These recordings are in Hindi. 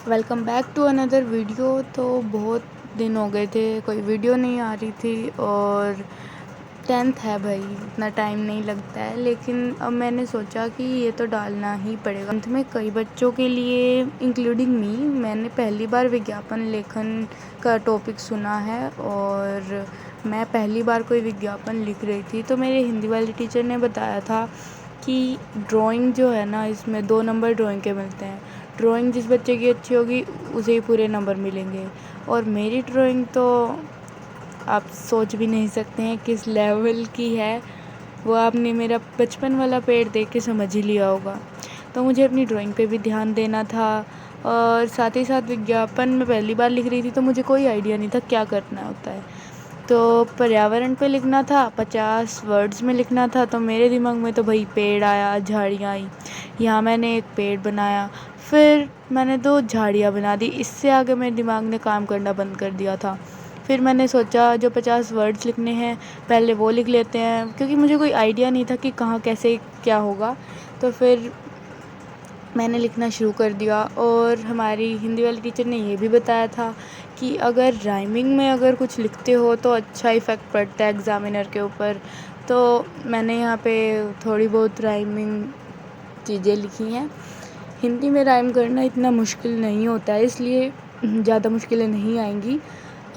Welcome back to another video. तो बहुत दिन हो गए थे, कोई वीडियो नहीं आ रही थी और 10th है भाई, इतना टाइम नहीं लगता है। लेकिन अब मैंने सोचा कि ये तो डालना ही पड़ेगा। अंत में कई बच्चों के लिए इंक्लूडिंग मी, मैंने पहली बार विज्ञापन लेखन का टॉपिक सुना है और मैं पहली बार कोई विज्ञापन लिख रही थी। तो मेरे हिंदी वाले टीचर ने बताया था कि ड्राइंग जो है ना, इसमें 2 नंबर ड्राइंग के मिलते हैं। ड्राइंग जिस बच्चे की अच्छी होगी उसे ही पूरे नंबर मिलेंगे। और मेरी ड्राइंग तो आप सोच भी नहीं सकते हैं किस लेवल की है। वो आपने मेरा बचपन वाला पेड़ देख के समझ ही लिया होगा। तो मुझे अपनी ड्राइंग पे भी ध्यान देना था और साथ ही साथ विज्ञापन में पहली बार लिख रही थी, तो मुझे कोई आइडिया नहीं था क्या करना होता है। तो पर्यावरण पे लिखना था, 50 वर्ड्स में लिखना था। तो मेरे दिमाग में तो भाई पेड़ आया, झाड़ियाँ आई। यहाँ मैंने एक पेड़ बनाया, फिर मैंने 2 झाड़ियाँ बना दी। इससे आगे मेरे दिमाग ने काम करना बंद कर दिया था। फिर मैंने सोचा जो 50 वर्ड्स लिखने हैं पहले वो लिख लेते हैं, क्योंकि मुझे कोई आइडिया नहीं था कि कहाँ कैसे क्या होगा। तो फिर मैंने लिखना शुरू कर दिया। और हमारी हिंदी वाली टीचर ने ये भी बताया था कि अगर राइमिंग में अगर कुछ लिखते हो तो अच्छा इफ़ेक्ट पड़ता है एग्ज़ामिनर के ऊपर। तो मैंने यहाँ पे थोड़ी बहुत राइमिंग चीज़ें लिखी हैं। हिंदी में राइम करना इतना मुश्किल नहीं होता है, इसलिए ज़्यादा मुश्किलें नहीं आएंगी।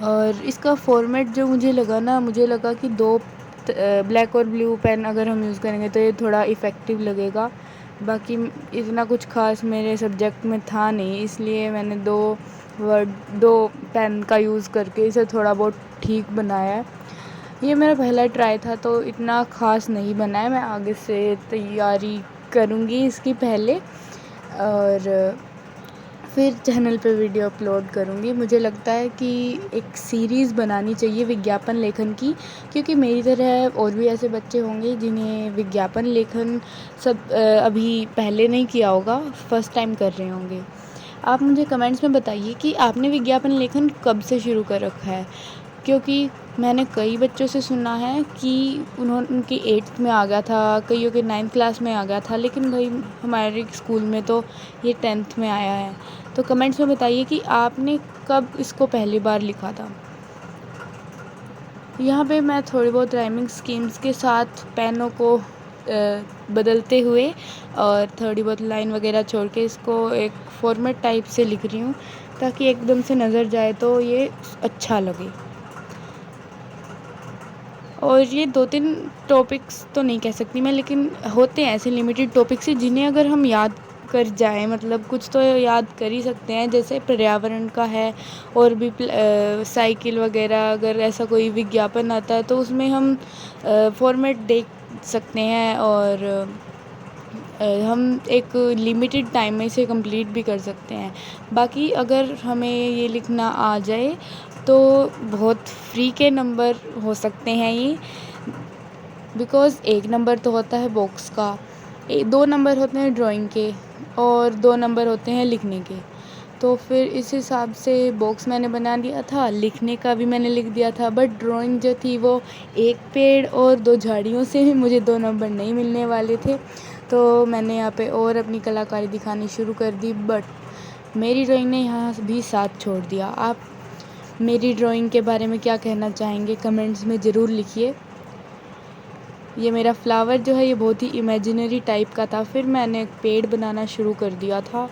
और इसका फॉर्मेट जो मुझे लगा ना, मुझे लगा कि 2 ब्लैक और ब्लू पेन अगर हम यूज़ करेंगे तो ये थोड़ा इफ़ेक्टिव लगेगा। बाकी इतना कुछ ख़ास मेरे सब्जेक्ट में था नहीं, इसलिए मैंने 2 पेन का यूज़ करके इसे थोड़ा बहुत ठीक बनाया है। ये मेरा पहला ट्राई था तो इतना ख़ास नहीं बना है। मैं आगे से तैयारी करूँगी इसकी पहले और फिर चैनल पे वीडियो अपलोड करूँगी। मुझे लगता है कि एक सीरीज़ बनानी चाहिए विज्ञापन लेखन की, क्योंकि मेरी तरह और भी ऐसे बच्चे होंगे जिन्हें विज्ञापन लेखन अभी पहले नहीं किया होगा, फर्स्ट टाइम कर रहे होंगे। आप मुझे कमेंट्स में बताइए कि आपने विज्ञापन लेखन कब से शुरू कर रखा है, क्योंकि मैंने कई बच्चों से सुना है कि उनकी 8th में आ गया था, कईयों के 9th क्लास में आ गया था, लेकिन भाई हमारे स्कूल में तो ये 10th में आया है। तो कमेंट्स में बताइए कि आपने कब इसको पहली बार लिखा था। यहाँ पे मैं थोड़ी बहुत राइमिंग स्कीम्स के साथ पेनों को बदलते हुए और थोड़ी बहुत लाइन वगैरह छोड़ के इसको एक फॉर्मेट टाइप से लिख रही हूँ, ताकि एकदम से नज़र जाए तो ये अच्छा लगे। और ये 2-3 टॉपिक्स तो नहीं कह सकती मैं, लेकिन होते हैं ऐसे लिमिटेड टॉपिक्स जिन्हें अगर हम याद कर जाएं, मतलब कुछ तो याद कर ही सकते हैं। जैसे पर्यावरण का है, और भी साइकिल वगैरह अगर ऐसा कोई विज्ञापन आता है तो उसमें हम फॉर्मेट देख सकते हैं और हम एक लिमिटेड टाइम में इसे कंप्लीट भी कर सकते हैं। बाकी अगर हमें ये लिखना आ जाए तो बहुत फ्री के नंबर हो सकते हैं ये, बिकॉज़ 1 नंबर तो होता है बॉक्स का, 2 नंबर होते हैं ड्राइंग के और 2 नंबर होते हैं लिखने के। तो फिर इस हिसाब से बॉक्स मैंने बना दिया था, लिखने का भी मैंने लिख दिया था। बट ड्राइंग जो थी वो 1 पेड़ और 2 झाड़ियों से ही मुझे 2 नंबर नहीं मिलने वाले थे। तो मैंने यहाँ पे और अपनी कलाकारी दिखानी शुरू कर दी, बट मेरी ड्राइंग ने यहाँ भी साथ छोड़ दिया। आप मेरी ड्राइंग के बारे में क्या कहना चाहेंगे, कमेंट्स में ज़रूर लिखिए। ये मेरा फ्लावर जो है ये बहुत ही इमेजिनरी टाइप का था, फिर मैंने एक पेड़ बनाना शुरू कर दिया था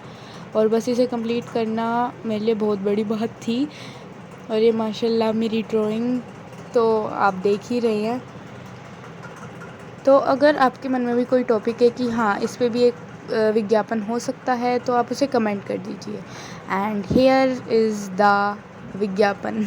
और बस इसे कंप्लीट करना मेरे लिए बहुत बड़ी बात थी। और ये माशाल्लाह मेरी ड्राइंग तो आप देख ही रहे हैं। तो अगर आपके मन में भी कोई टॉपिक है कि हाँ इस पे भी एक विज्ञापन हो सकता है, तो आप उसे कमेंट कर दीजिए। एंड हियर इज़ द विज्ञापन।